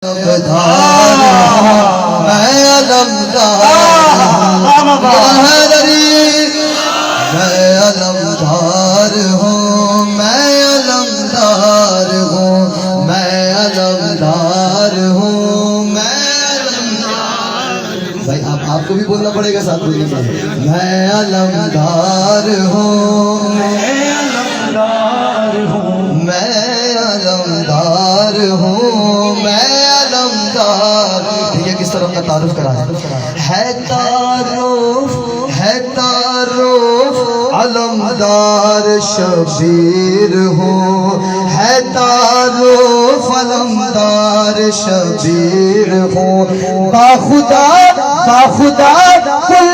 علمدار میں علمدار ہوں میں علمدار ہوں میں علمدار ہوں میں علمدار بھائی آپ کو بھی بولنا پڑے گا ساتھ میں علمدار ہوں میں علمدار ہوں میں علمدار ہوں میں علمدار دیکھیے کس طرح کا تعارف کرا ہے تعارف علمدار شبیر ہوں ہے تعارف علمدار شبیر ہوں باخدا کل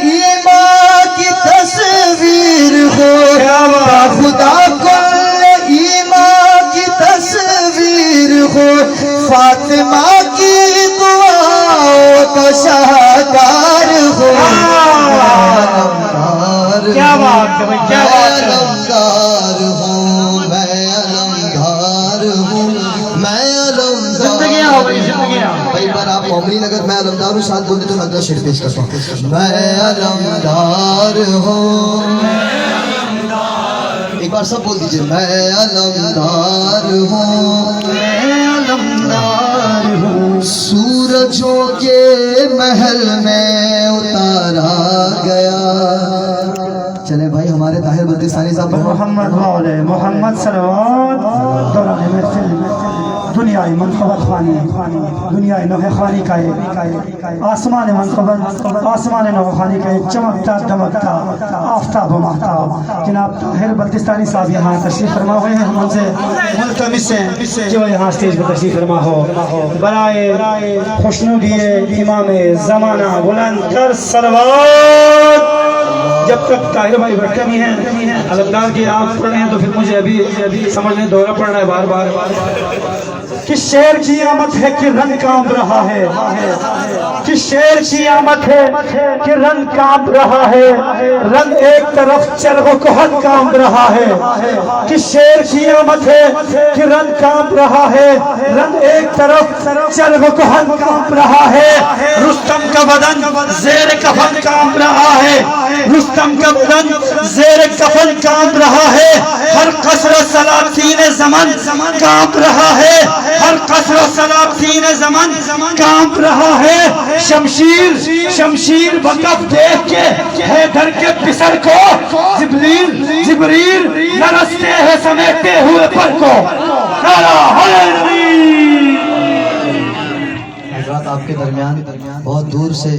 ایمان کی تصویر ہو باخدا کل ایمان کی تصویر ہو فاطمہ کی دعاؤں کا شاہدار ہو کیا بات ہے کیا بات ہے علمدار ہوں میں علمدار ہوں میں زندگیاں ہو گئی زندگیاں بھائی بار آپ مومنی اگر میں علمدار ہوں ساتھ بولتے تو میں اگلا شعر پیش کرتا ہوں میں علمدار ہوں ایک بار سب بول دیجئے میں علمدار ہوں میں علمدار ہوں سورجوں کے محل میں اتارا گیا چلے بھائی ہمارے طاہر بلتستانی صاحب محمد مولا محمد صلوات دوران محفل دنیای منقبت خانی دنیای نوح خانی کا آسمان منقبت آسمان نوح خانی کا چمکتا دمکتا آفتاب و مہتاب جناب طاہر بلتستانی صاحب یہاں تشریف فرما ہوئے ہیں ہم ان سے ملتمس ہیں جو یہاں اسٹیج پر تشریف فرما ہو برائے خوشنودی امام زمانہ بلند کر صلوات جب تک طاہر بھائی بیٹھے نہیں ہیں علمدار کی آپ پڑھ رہے ہیں تو پھر مجھے ابھی سمجھنے دورہ پڑ رہا ہے بار بار کہ شیر کی آمد ہے کہ رنگ کانپ رہا ہے کہ شیر کی آمد ہے کہ رنگ کانپ رہا ہے رنگ ایک طرف چرغ و کہن کانپ رہا ہے کہ شیر کی آمد ہے کہ رنگ کانپ رہا ہے رنگ ایک طرف چرغ و کہن کانپ رہا ہے رستم کا بدن زیر کفن کانپ رہا ہے رستم کا بدن زیر کفن کانپ رہا ہے ہر قصر و سلاطین زمن کانپ رہا ہے ہر قصر و سلاطین زمن کانپ رہا ہے شمشیر وقف دیکھ کے حیدر کے پسر کو جبریل نرستے ہیں سمیٹے ہوئے پر کو حضرات آپ کے درمیان بہت دور سے